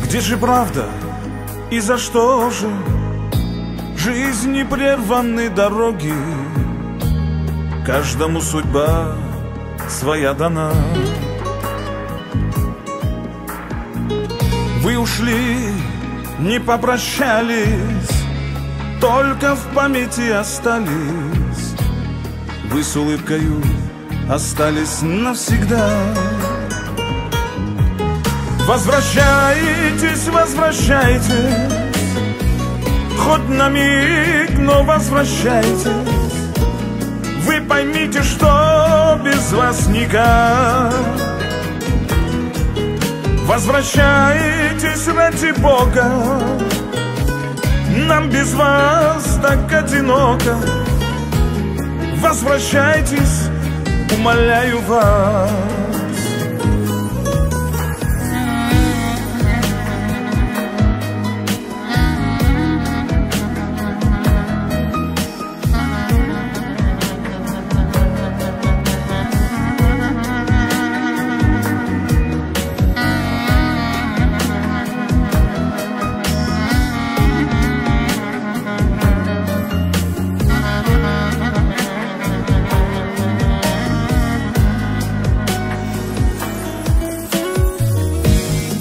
Где же правда и за что же жизни прерваны дороги? Каждому судьба своя дана. Вы ушли, не попрощались, только в памяти остались. Вы с улыбкою остались навсегда. Возвращайтесь, возвращайтесь, хоть на миг, но возвращайтесь. Вы поймите, что без вас никак. Возвращайтесь ради Бога, нам без вас так одиноко. Возвращайтесь, умоляю вас.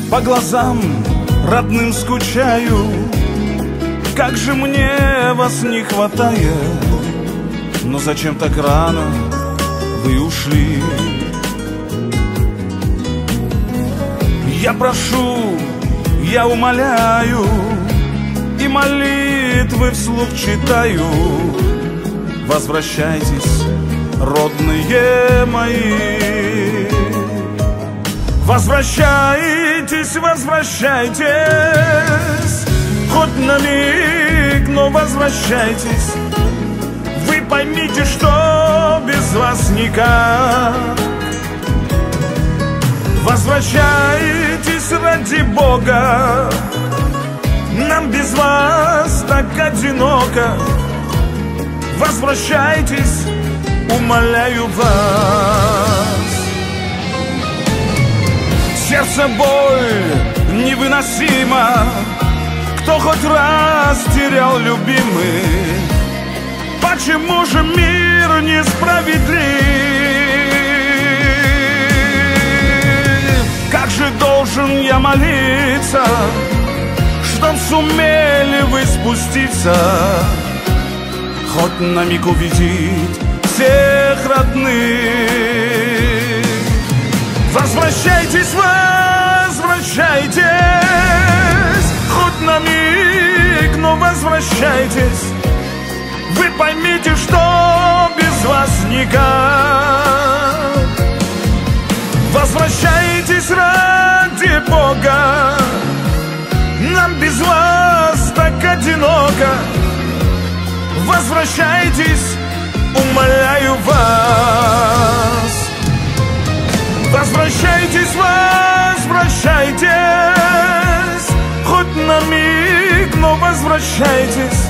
По глазам родным скучаю, как же мне вас не хватает. Но зачем так рано вы ушли? Я прошу, я умоляю, и молитвы вслух читаю. Возвращайтесь, родные мои. Возвращайтесь, возвращайтесь, хоть на миг, но возвращайтесь. Вы поймите, что без вас никак. Возвращайтесь ради Бога, нам без вас так одиноко. Возвращайтесь, умоляю вас. Сердце боль невыносима, кто хоть раз терял любимый. Почему же мир несправедлив? Как же должен я молиться, чтоб сумели вы спуститься, хоть на миг увидеть всех родных. Возвращайтесь, возвращайтесь, хоть на миг, но возвращайтесь. Вы поймите, что без вас никак. Возвращайтесь ради Бога, нам без вас так одиноко. Возвращайтесь, умоляю вас. Возвращайтесь, возвращайтесь, хоть на миг, но возвращайтесь.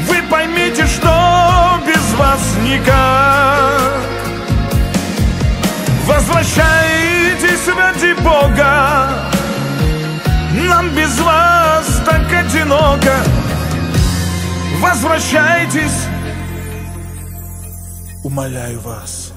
Вы поймите, что без вас никак. Возвращайтесь ради Бога, нам без вас так одиноко. Возвращайтесь, умоляю вас.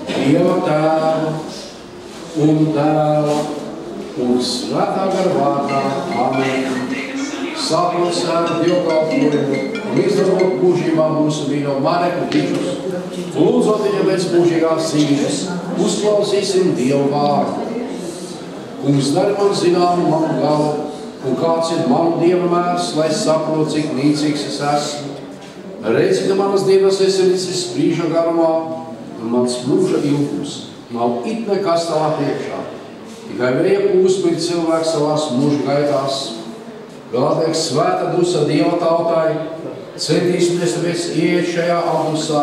Dieva Tēva un Dēla un Svētā gara vārdā. Amen. Sākot svētku dievkalpojumu un izdevot mūžībā mūsu mīļo Mareku Tičus, lūdzot viņam pēc mūžīgās dzīves, uzklausīsim Dievu vārdu. Kungs, dari man zinām manu galu, un kāds ir manu Dieva mērs, lai saprotu, cik nīcīgs es esmu. Redzi, ka manas dienas esi līdzis brīža garumā, un mans mūža ilgums nav it nekas tavā priekšā. Tikai vēja pūsmi ir cilvēks savās mūža gaitās. Vēl atliek svēta dusa Dieva tautai, centīsimies tāpēc ieiet šajā abusā.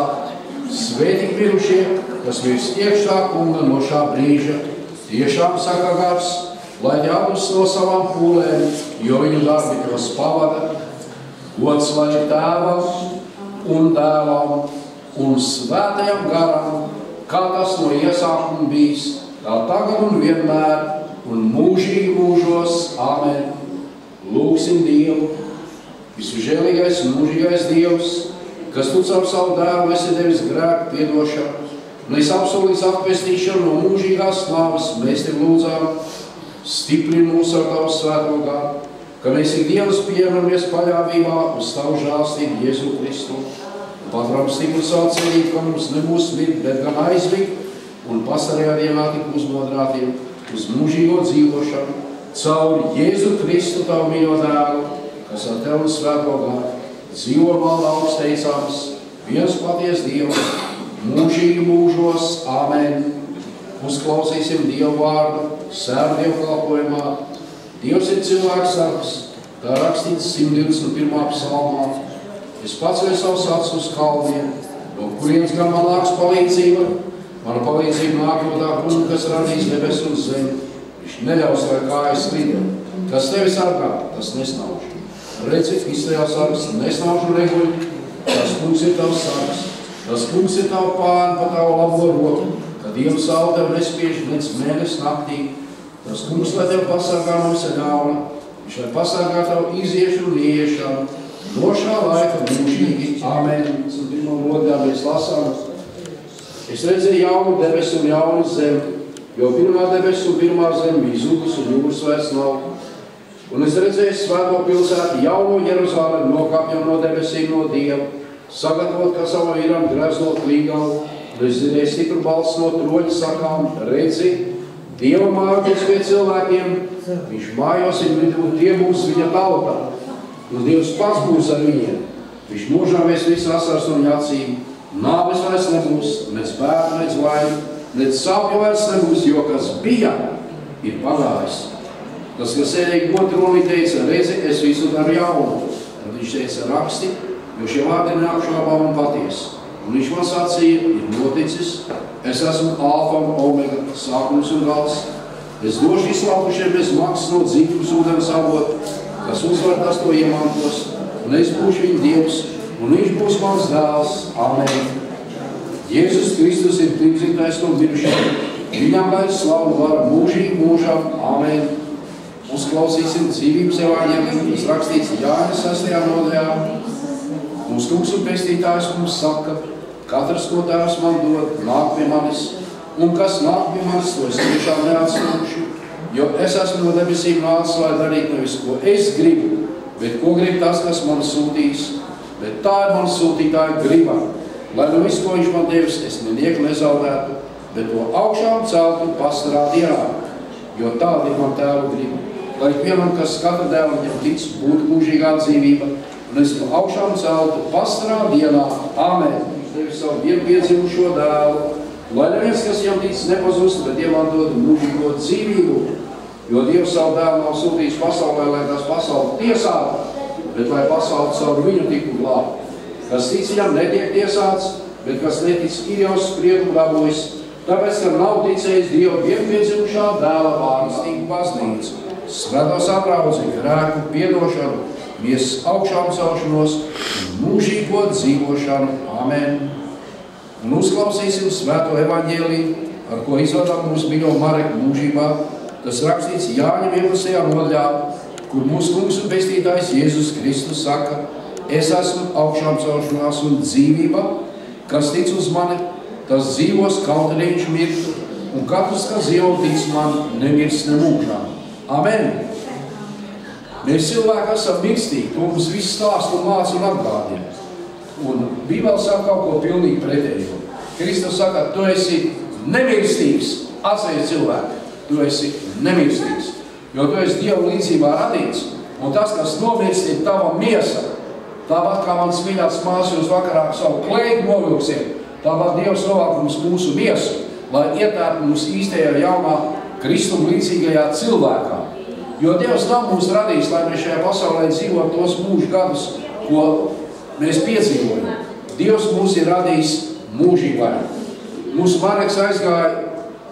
Svētīgi mirušie, kas mirst iekšā kunga no šā brīža, tiešām saka gars, lai ņēmus no savām pūlēm, jo viņu darbi tos pavada. Gods lai ir Tēvam un Dēlam un Svētajam garam, kā tas no iesākuma bijis, tā tagad un vienmēr un mūžīgi mūžos. Amen. Lūksim Dievu, visu žēlīgais un mūžīgais Dievs, kas tu caur savu dēlu esi devis grēku piedošanu, un es apsolījis atpestīšanu no mūžīgās nāves, mēs tev lūdzām, stiprini mūs ar tavu svēto garu, ka mēs ikdienas pieņemamies paļāvībā uz tavu žēlstību Jēzu Kristu, un patram stipru savu cerību, ka mums nebūs mirt, bet gan aizmigt, un pastarajā dienā tik uzmodrātiem uz mūžīgo dzīvošanu, caur Jēzu Kristu, tavu mīļo dēlu, kas ar tevi un svēto garu dzīvo maldā augsteicams, viens paties Dievs, mūžīgi mūžos. Amen. Uzklausīsim Dievu vārdu, sēru dievkalpojumā. Dievs ir cilvēks sargs, kā rakstīts 121. psalmā. Es paceļu savus acis uz kalniem, no kurienes gan man nāks palīdzība. Mana palīdzība nāk no tā kunga, kas radīs debesis un zemi. Viņš neļaus, lai kājas slīdē. Kas tevi sargā, tas nesnauž. Redzi, Izraēla sargs, nesnauž un neguļ. Tas kungs ir tavs sargs. Tas kungs ir tavu pāni pa tavu labo roku. Kad Dievu savu tev nespiež līdz mēnesi naktī. Tas kungs, lai tev pasargā no visa ļauna. Viņš lai pasargā tavu iziešanu un ieiešanu. No šā laika mūžīgi. Amen. Pirmā nodaļā mēs lasām. Es redzēju jaunu debesu un jaunu zemi. Jo pirmā debesis un pirmā zeme bija zudus un jūras vairs nav. Un es redzēju svēto pilsētu, jauno Jeruzalemi, nokāpjam no debesīm no Dieva, sagatavot kā savam vīram greznot līgavu. Un es dzirdēju stipru balsi no troņa sakām, redzi, Dieva māja pie cilvēkiem, viņš mājos ir vidū, tie būs viņa tauta. Un Dievs pats būs ar viņiem. Viņš mūžām vies visu asars no viņa acīm. Nāves vairs nebūs, nec bērnu, nec vainu. Nec sāpju vairs nebūs, jo kas bija, ir pagājis. Tas, kas sēdēja godrolī, teica, redzi, es visu daru jaunu. Tad viņš teica, raksti, jo šie vārdi neapšaubām un patiesi. Un viņš man sacīja, ir noticis, es esmu alfa un omega, sākums un gals. Es došu izslaukušiem bez maksas no dzīvības ūdens avot, kas uzvar tas to iemantos, un es būšu viņa Dievs, un viņš būs mans dēls. Amen. Jēzus Kristus ir pirmzītais no mirušajiem. Viņam lai slavu vara mūžīgi mūžam. Amen. Uzklausīsim dzīvības evaņģēliju, kas rakstīts Jāņa 6. nodaļā. Mūsu kungs un pestītājs mums saka, katrs, ko Tēvs man dod, nāk pie manis, un kas nāk pie manis, to es tiešām neatstūšu, jo es esmu no debesīm nācis, lai darītu nevis, ko es gribu, bet ko grib tas, kas man sūtīs. Bet tā ir man sūtītāja griba. Lai no visu, ko viņš man devis, es nenieku nezaudētu, bet to augšām celtu pastarā dienā, jo tāda ir man Tēva griba. Lai ikvienam, kas katra dēla viņam tic, būtu mūžīgā dzīvība, un es to augšām celtu pastarā dienā. Amen. Viņš devis savu vienpiedzimušo dēlu, lai neviens, kas viņam tic, nepazust, bet iemantotu mūžīgo dzīvību, jo Dievs savu dēlu nav sūtījis pasaulē, lai tās pasauli tiesātu, bet lai pasauli caur viņu tiku glābt. Kas tic viņam netiek tiesāts, bet kas netic ir jau spriedumu dabūjis, tāpēc, ka nav ticējis Dieva vienpiedzimušā dēla vārdstīgu baznīcu, svētos apraudzi, grēku piedošanu, miesas augšām celšanos un mūžīgo dzīvošanu. Amen. Un uzklausīsim svēto evaņģēliju, ar ko izvadām mūsu mīļo Mareku mūžībā. Tas rakstīts Jāņa 11. nodaļā, kur mūsu kungs un pestītājs Jēzus Kristus saka, es esmu augšām celšanās un dzīvība, kas tic uz mani, tas dzīvos, kaut arī viņš mirtu, un katrs, kas dzīvo tic man, nemirs nemūžām. Amen! Mēs cilvēki esam mirstīgi, to mums viss stāst un māc un atgādina. Un Bībele saka kaut ko pilnīgi pretējo. Kristus saka, tu esi nemirstīgs, atceries cilvēki, tu esi nemirstīgs, jo tu esi Dieva līdzībā radīts, un tas, kas nomirst, ir tava miesa. Tāpat kā mans mīļāts māsas jūs vakarā savu klēju novilksiet, tāpat Dievs novāk mums mūsu miesu, lai ietērtu mums īstajā jaunā Kristuma līdzīgajā cilvēkā. Jo Dievs nav mūs radījis, lai mēs šajā pasaulē dzīvot tos mūžu gadus, ko mēs piedzīvojam. Dievs mūs ir radījis mūžībā. Mūsu Mareks aizgāja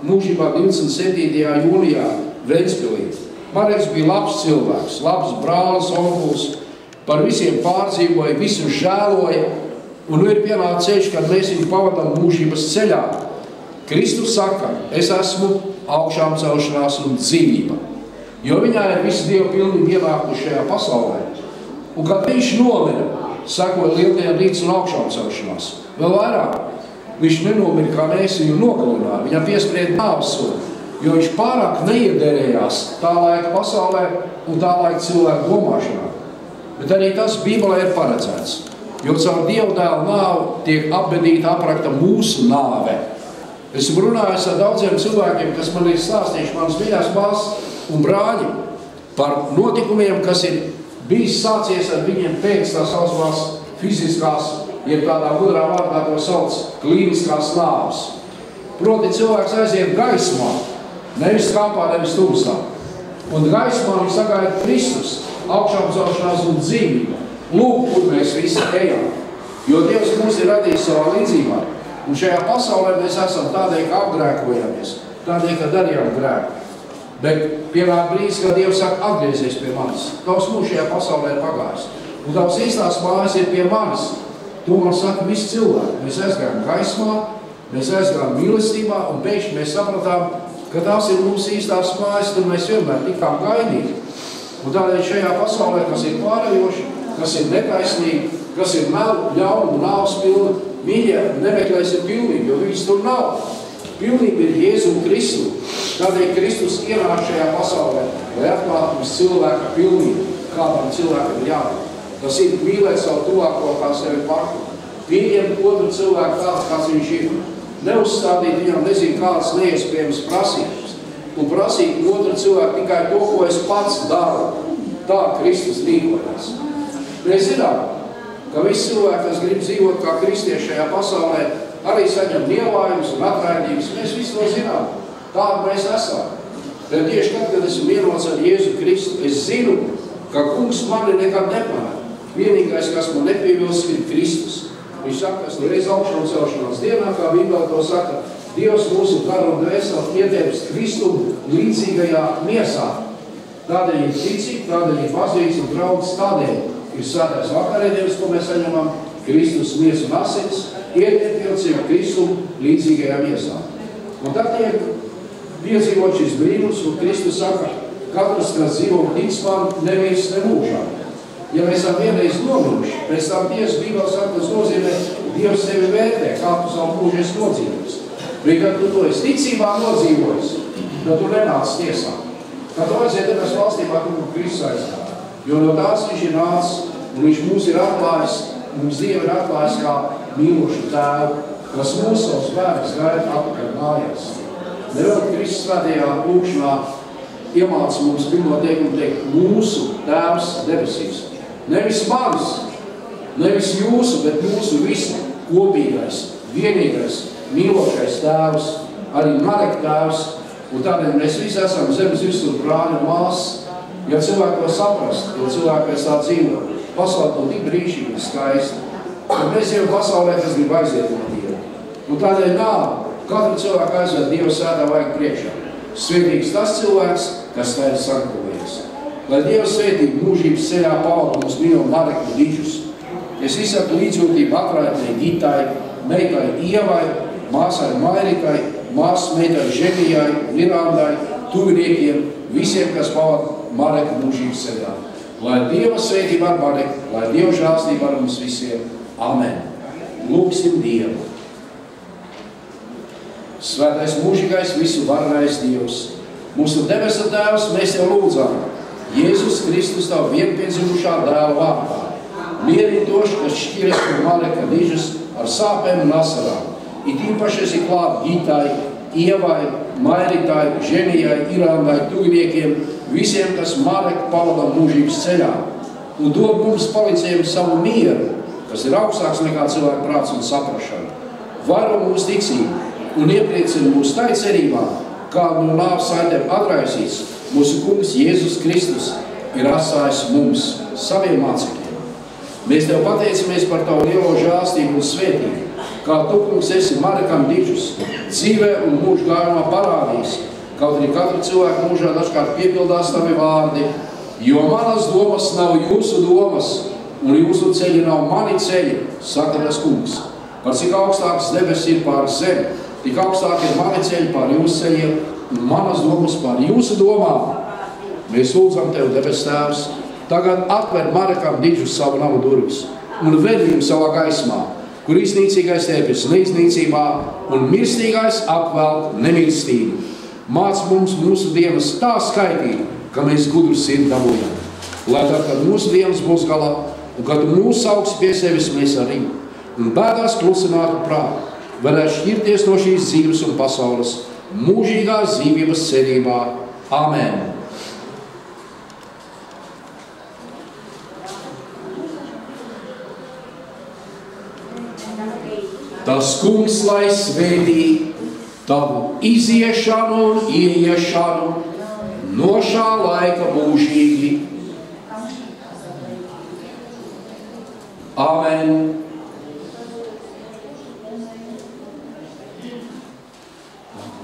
mūžībā 27. jūlijā Ventspilī. Mareks bija labs cilvēks, labs brālis, onkuls, par visiem pārdzīvoja, visus žēloja, un ir pienācis ceļš, kad mēs viņu pavadām mūžības ceļā. Kristus saka, es esmu augšām celšanās un dzīvība, jo viņā ir visi Dieva pilnīgi ienākuši šajā pasaulē. Un kad viņš nomira, sekoja lieldienu rīts un augšām celšanās. Vēl vairāk, viņš nenomira, kā mēs viņu nogalināja. Viņam piesprieda nāves sodu, jo viņš pārāk neiederējās tā laika pasaulē un tā laika cilvēku domāšanā. Bet arī tas Bībelē ir paredzēts, jo caur Dieva dēla nāvu tiek apbedīta aprakta mūsu nāve. Esmu runājis ar daudziem cilvēkiem, kas man ir stāstījuši manas mīļās māsas un brāļi par notikumiem, kas ir bijis sācies ar viņiem pēc tā saucamās fiziskās, jeb tādā gudrā vārdā to sauc klīniskās nāves. Proti cilvēks aiziet gaismā, nevis kāpā, nevis tumsā. Un gaismā viņš sagaida Kristus, augšām celšanās un dzīvība. Lūk, kur mēs visi ejam. Jo Dievs mūs ir radījis savā līdzībā. Un šajā pasaulē mēs esam tādēļ, ka apgrēkojamies, tādēļ, ka darījām grēku. Bet pienāk brīdis, kad Dievs saka, atgriezies pie manis. Tavs mūžs šajā pasaulē ir pagājis. Un tavs īstās mājas ir pie manis. To man saka visi cilvēki. Mēs aizgājām gaismā, mēs aizgājām mīlestībā, un pēkšņi mēs sapratām, ka tās ir mūsu īstās mājas, tad mēs vienmēr tikām gaidīgi. Un tādēļ šajā pasaulē, kas ir pārējoši, kas ir netaisnīgi, kas ir melu, ļaunu, nāvs pilna, mīļie, nemeklēsim pilnību, jo viņas tur nav. Pilnība ir Jēzu un Kristu. Tādēļ Kristus ienāk šajā pasaulē, lai atklātu mums cilvēka pilnību, kādam cilvēkam ir jābūt. Tas ir mīlēt savu tuvāko kā sevi pašu. Pieņemt otru cilvēku tāds, kāds viņš ir. Neuzstādīt viņam nezinu kādas neiespējamas prasības. Un prasīt otru cilvēku tikai to, ko es pats daru. Tā Kristus rīkojas. Mēs zinām, ka visi cilvēki, kas grib dzīvot kā kristieši šajā pasaulē, arī saņem nievājumus un atraidības. Mēs visi to zinām. Tādu mēs esam. Bet tieši tad, kad esmu vienots ar Jēzu Kristu, es zinu, ka kungs mani nekad nepārāk. Vienīgais, kas man nepievilst, ir Kristus. Viņš saka, kas reiz augšām celšanās dienā, kā Bībelē to saka, Dievs mūsu garu un dvēseli ietērps Kristumu līdzīgajā miesā. Tādēļ ir ticība, tādēļ ir baznīca un draugs, tādēļ ir svētais vakarēdienas, ko mēs saņemam, Kristus miesu un asins, ietērpilcība Kristumu līdzīgajā miesā. Un tad tiek piedzīvot šis brīnums, un Kristus saka, katrs, kas dzīvo tic man, neviens nemūžā. Ja mēs esam vienreiz nomiruši, pēc tam Dievs Bībelē saka, tas nozīmē, Dievs tevi vērtē, kā tu savu mūžu esi nodzīvojis. Bet, kad tu to esi ticībā nodzīvojis, tad tu nenāc tiesā. Kad tu aiziet debes valstībā, kur Kristus aizgāja. Jo no tās viņš ir nācis, un viņš mūs ir atklājis, mums Dievu ir atklājis kā mīlošu tēvu, kas mūs savus bērnus gaida atpakaļ mājās. Nevēl Kristus svētajā lūkšanā iemāca mums pirmo teikumu teikt mūsu tēvs debesīs. Nevis manis, nevis jūsu, bet mūsu visu kopīgais, vienīgais, mīlošais tēvs, arī Mareka tēvs, un tādēļ mēs visi esam zemes visur brāļi un māsas. Ja cilvēki to saprast, ja cilvēki pēc tā dzīvo, pasaulē to tik brīnišķīgi un skaisti, tad mēs jau pasaulē, kas grib aiziet no Dieva. Un tādēļ nav, katru cilvēku aizved Dieva svētā vajag priekšā. Svētīgs tas cilvēks, kas tā ir sagatavojies. Lai Dieva svētība mūžības ceļā pavada mums mīlo Mareku dižus. Es izsaku līdzjūtību atraitnei Gitai, meitai Ievai, māsai Mairikai, māsas meitai Žemijai, Mirandai, tuviniekiem, visiem, kas pavada Mareku mūžības ceļā. Lai Dieva svētība ar Mareku, lai Dieva žēlstība ar mums visiem. Amen. Lūksim Dievu. Svētais mūžīgais visu varenais Dievs, mūsu debesu Tēvs, mēs Tev lūdzam, Jēzus Kristus Tavu vienpiedzimušā dēla vārdā, mierīgi tos, kas šķiras no Mareka Dižas ar sāpēm un asarām, it īpaši esi klāt Gitai, Ievai, Mairitai, Ženijai, Irāndai, tuviniekiem, visiem, kas Mareka pavada mūžības ceļā, un dod mums palīdzējumu savu mieru, kas ir augstāks nekā cilvēku prāts un saprašana. Varo mūsu ticību un iepriecina mūsu tai cerībā, kā no nāves saitēm atraisīts, mūsu kungs Jēzus Kristus ir atstājis mums, saviem mācekļiem. Mēs Tev pateicamies par Tavu lielo žēlstību un svētību, kā Tu, kungs, esi Marekam Dižus, dzīvē un mūžu gājumā parādījis, kaut arī katru cilvēku mūžā dažkārt piepildās Tavi vārdi, jo manas domas nav jūsu domas, un jūsu ceļi nav mani ceļi, saka tas kungs. Par cik augstāks debes ir pār zemi, tik augstāk ir mani ceļi pār jūsu ceļiem, un manas domas pār jūsu domām. Mēs lūdzam Tev, debes Tēvs, tagad atver Marekam Dižus savu namu durvis un ved viņu savā gaismā, kur iznīcīgais tēpjas neiznīcībā un mirstīgais apvelk nemirstību. Māc mums mūsu dienas tā skaitīt, ka mēs gudru sirdi dabūjam. Lai tad, kad mūsu dienas būs galā, un kad Tu mūs sauksi pie sevis, mēs arī, un bēdās klusinātu prātu, varētu šķirties no šīs dzīves un pasaules, mūžīgās dzīvības cerībā. Amen. Tas kungs, lai svētī tavu iziešanu un ieiešanu no šā laika mūžīgi. Amen.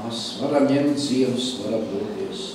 Mēs varam ņemt ziedus, varam doties.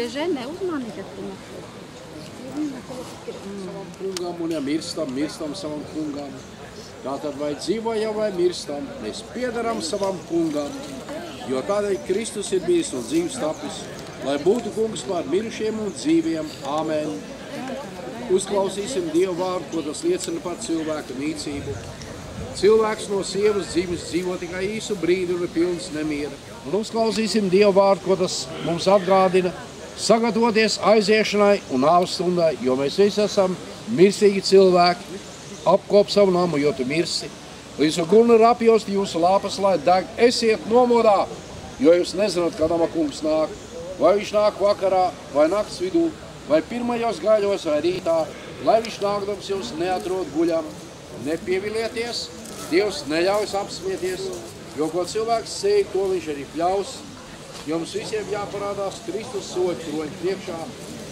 Bieži neuzmanīgi, ka tu savam kungam un ja mirstam savam kungam. Tātad vai dzīvojam vai mirstam, mēs piedaram savam kungam, jo tādēļ Kristus ir bijis un dzīves tapis, lai būtu kungs pār mirušiem un dzīviem. Āmen. Uzklausīsim Dievu vārdu, ko tas liecina par cilvēka mīcību. Cilvēks no sievas dzimis dzīvo tikai īsu brīdi un ir pilns nemiera. Un uzklausīsim Dievu vārdu, ko tas mums atgādina, sagatavoties aiziešanai un nāves stundai, jo mēs visi esam mirsīgi cilvēki. Apkop savu namu, jo tu mirsi. Līdz gulni ir apjost jūsu lāpas, lai deg. Esiet nomodā, jo jūs nezināt, kad nama kungs nāk. Vai viņš nāk vakarā, vai nakts vidū, vai pirmajos gaļos, vai rītā, lai viņš nākdams jūs neatrod guļam. Nepievilieties, Dievs neļaujas apsmieties, jo ko cilvēks sēj, to viņš arī pļaus. Jums visiem jāparādās Kristus soļu troņu priekšā,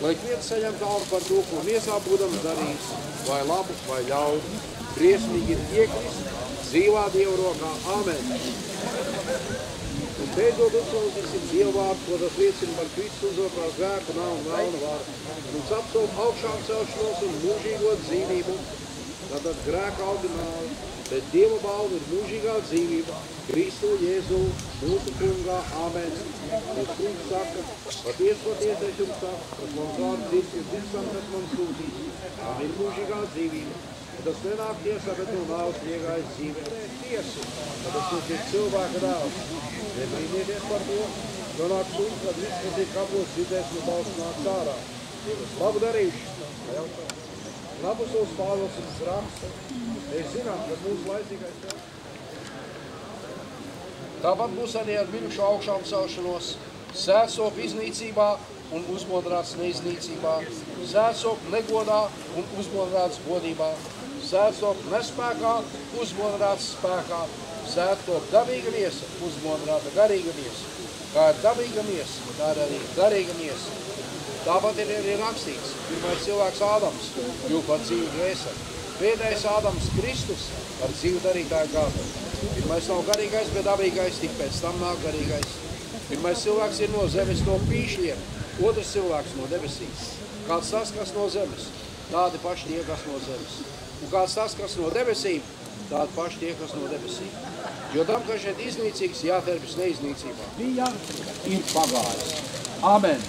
lai viens saņem tālu par to, ko miesā būdams darījis, vai labu, vai ļaudu. Briesmīgi ir iekrist dzīvā Dieva rokā. Āmen. Un beidzot uzklausīsim Dievu vārdu, ko tas liecina par Kristus uzotrās grēku, nav un vēlna vārdu. Mums apsol augšām celšanos un mūžīgo dzīvību. Tātad grēka auga nāve, bet Dieva balva ir mūžīgā dzīvība. Kristu Jēzu, mūsu kungā. Āmen. Un kungs saka, patiesi, es jums saku, kas mums vārds ir ticam, kas man sūtīs. Tā ir mūžīgā dzīvība. Tas nenāk tiesā, bet no nāves iegājas dzīvē. Tiesu, ka tas ir cilvēka dēls. Nebrīnieties par to, jo nāk sūds, kad viss, kas ir kapos, dzirdēs no balsts nāk ārā. Labu darīšu. Apostols Pāvils mums raksta. Mēs zinām, ka mūsu laicīgais vēl. Tāpat būs arī ar mirušu augšām celšanos, sētsop iznīcībā un uzmodrāts neiznīcībā, sētsop negodā un uzmodrāts godībā, sētsop nespēkā, uzmodrāts spēkā, sētsop dabīga miesa, uzmodrāta garīga miesa. Kā ir dabīga miesa, tā ir arī garīga miesa. Tāpat ir arī rakstīts, pirmais cilvēks Ādams, kļuva par dzīvu dvēseli. Pēdējais Ādams Kristus par dzīvu darītāju gadu. Pirmais nav garīgais, bet dabīgais, tik pēc tam nāk garīgais. Pirmais cilvēks ir no zemes, no pīšļiem, otrs cilvēks no debesīs. Kāds tas, kas no zemes, tādi paši tie, kas no zemes. Un kāds tas, kas no debesīm, tādi paši tie, kas no debesīm. Jo tam, ka šeit iznīcīgs, jāterpjas neiznīcībā. Bija ir pagājis. Amen.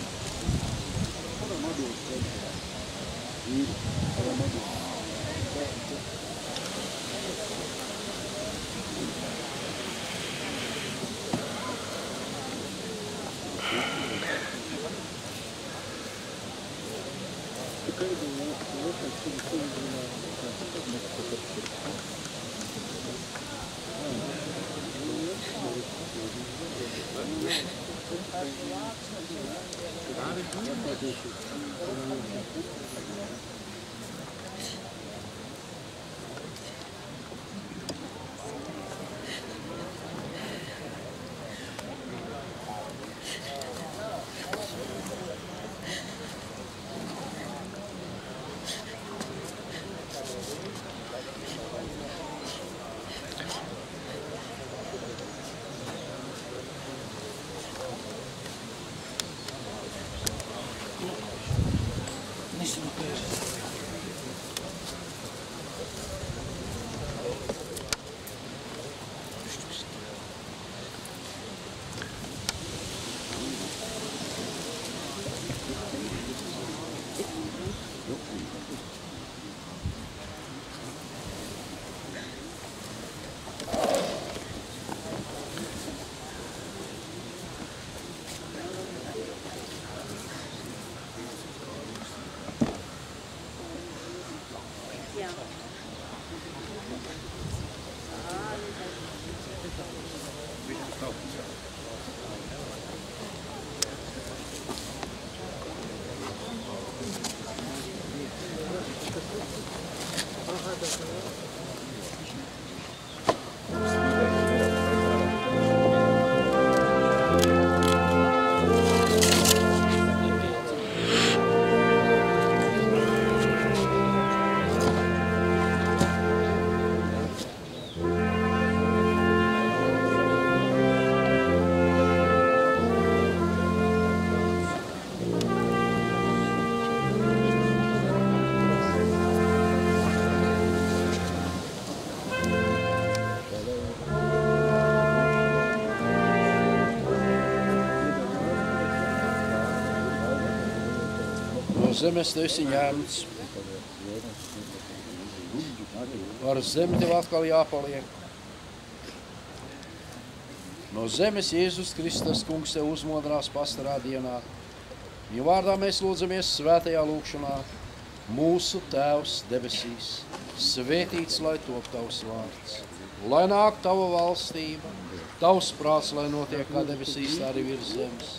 zemes tu esi ņemts. Ar zemi tev atkal jāpaliek. No zemes Jēzus Kristus kungs tev uzmodrās pastarā dienā. Viņa vārdā mēs lūdzamies svētajā lūkšanā. Mūsu Tēvs debesīs, svētīts lai top tavs vārds. Lai nāk tava valstība, tavs prāts, lai notiek kā debesīs, tā arī virs zemes.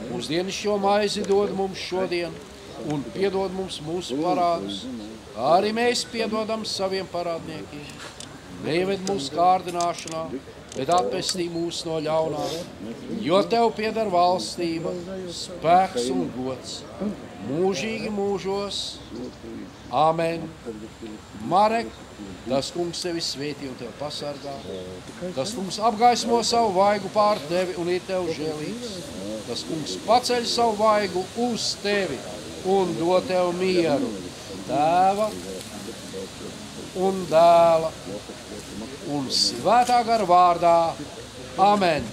Mūsu dienascho maizi dod mums šodien un piedod mums mūsu parādus. Arī mēs piedodam saviem parādniekiem. Neieved mūsu kārdināšanā, bet atpestī mūs no ļaunā, jo tev pieder valstība, spēks un gods, mūžīgi mūžos. Āmen. Marek, tas kungs tevi svētī un tev pasargā. Tas kungs apgaismo savu vaigu pār tevi un ir tev žēlīgs. Tas kungs paceļ savu vaigu uz tevi un dod tev mieru. Tēva un dēla un svētā gara vārdā. Amen.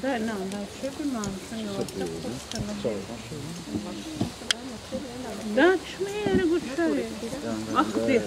Дай шепиман, да, чмере гучаре. Ах ты.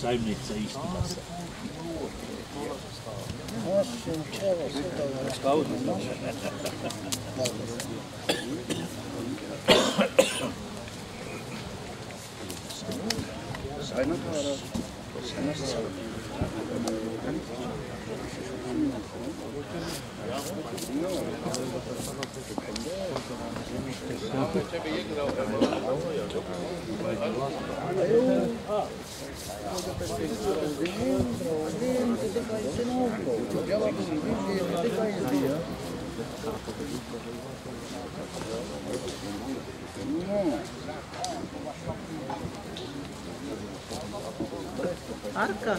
Saimnieks īstenās. Arka.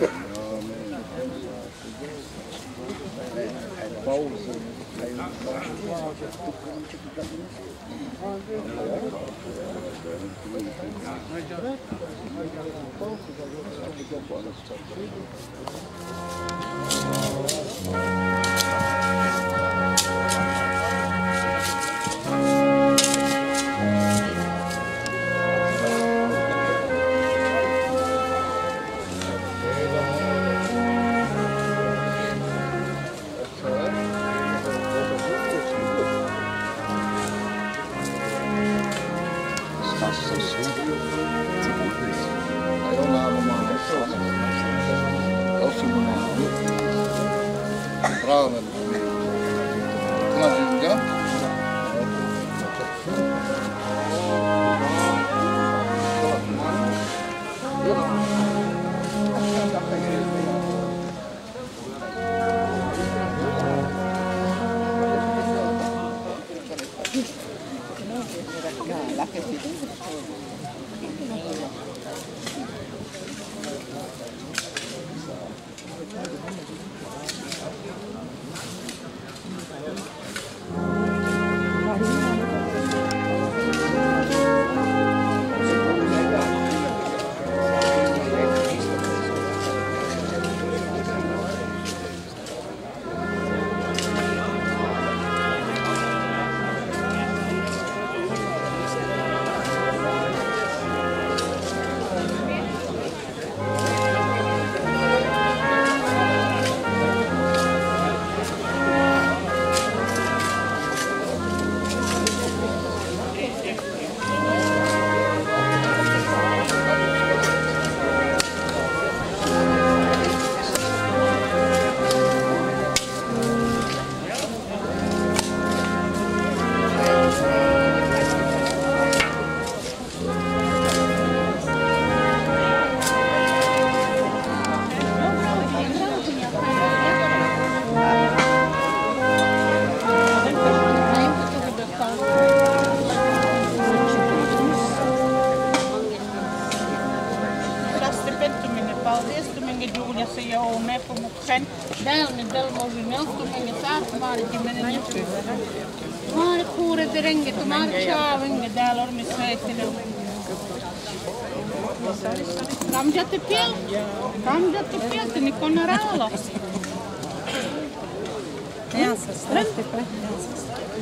Kam te pielti, niko naralo.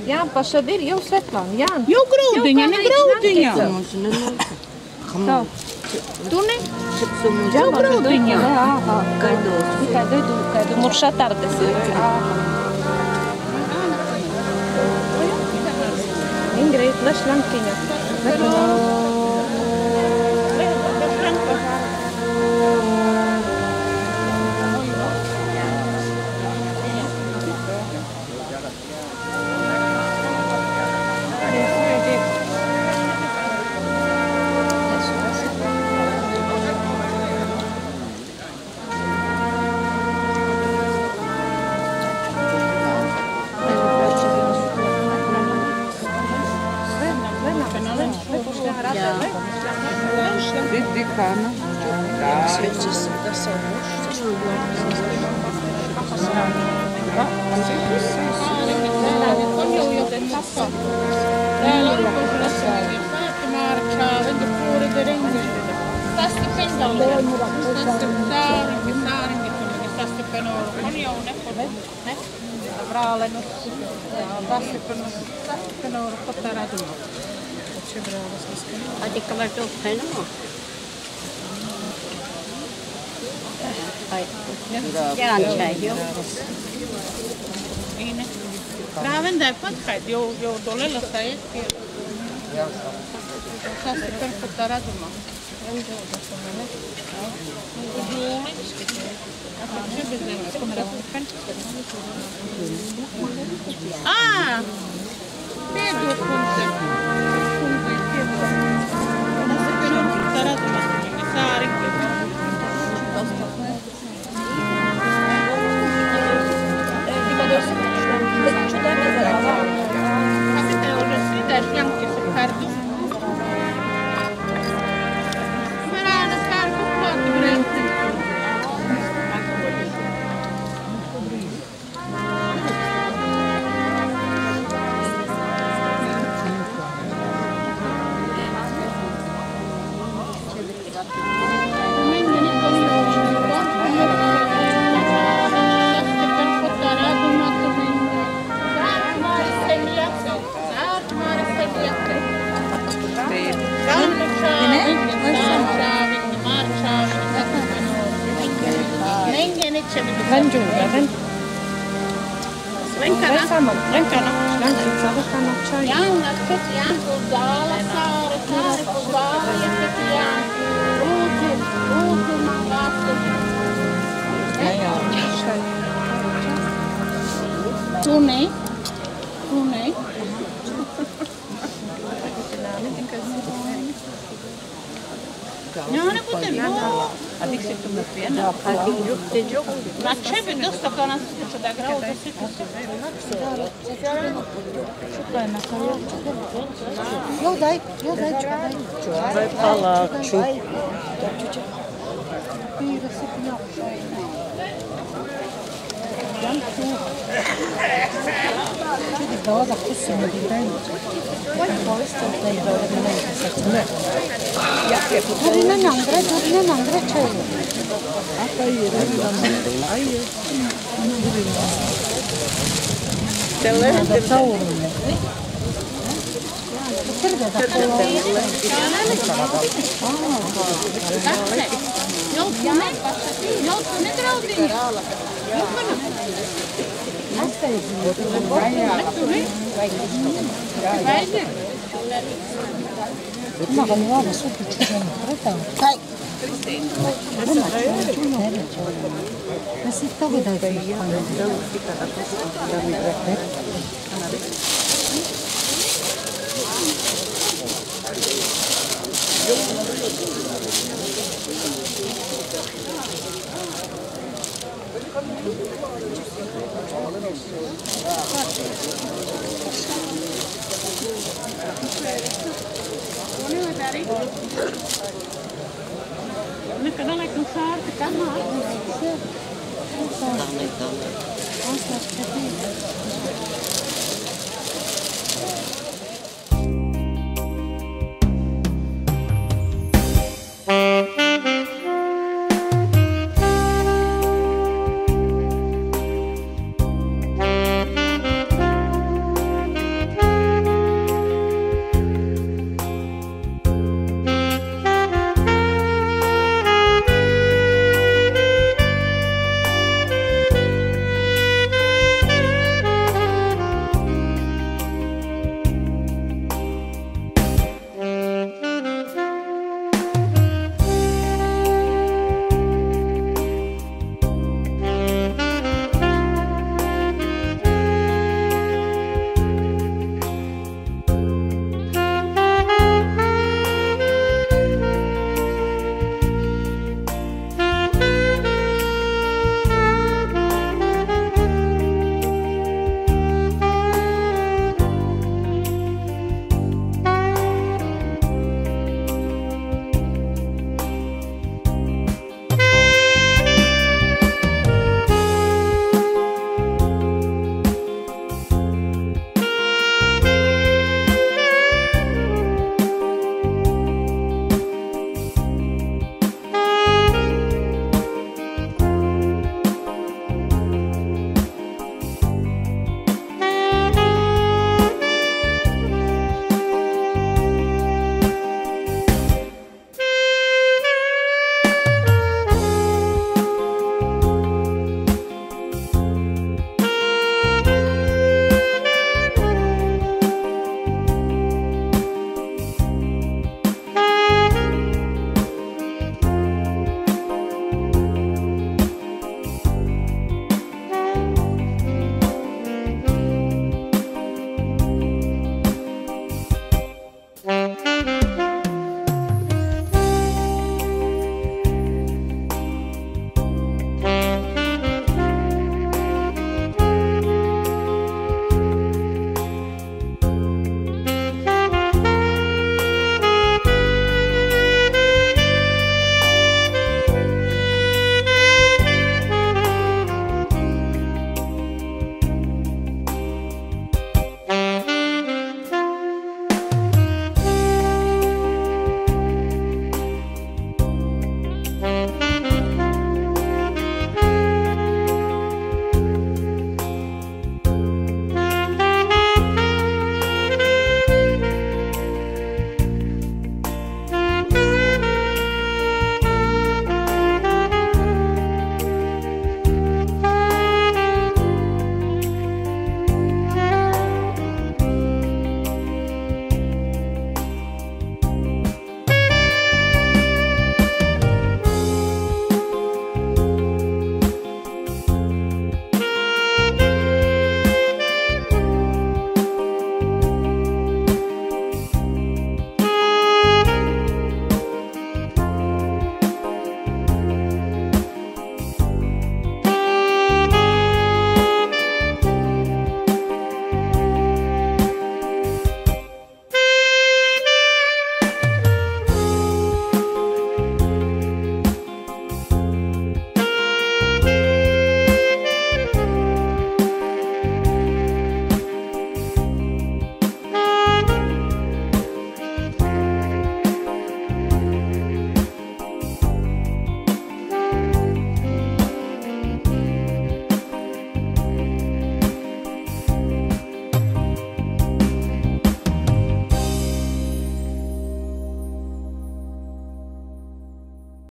Jā, pašad ir jau Svetlāna, jā. Jau graudiņa, ne graudiņa. Tu ne? Jau graudiņa. Kādu muršā tardes. Ingrid, naš lampiņa. Adikka var det uppe nu? Jääntsäi, Praven där patkat, jo dolella sai. Sasti per portare a doma. Ah! Vengiunga, Svenkana. Svenkana. Vengiunga, čaj. Jauna, četiri, Janko, dala, Sare, Sare, četiri, Janko. Ruke, mangaste. Tu ne. Ja, ne putem, no. A ti si tu na pijena? A ti gdje? Na čebi dosta kao nas sluča da grao da si tu si. Čuvaj palaču. Ne draudini. Nekada nekom sarti, kad ma?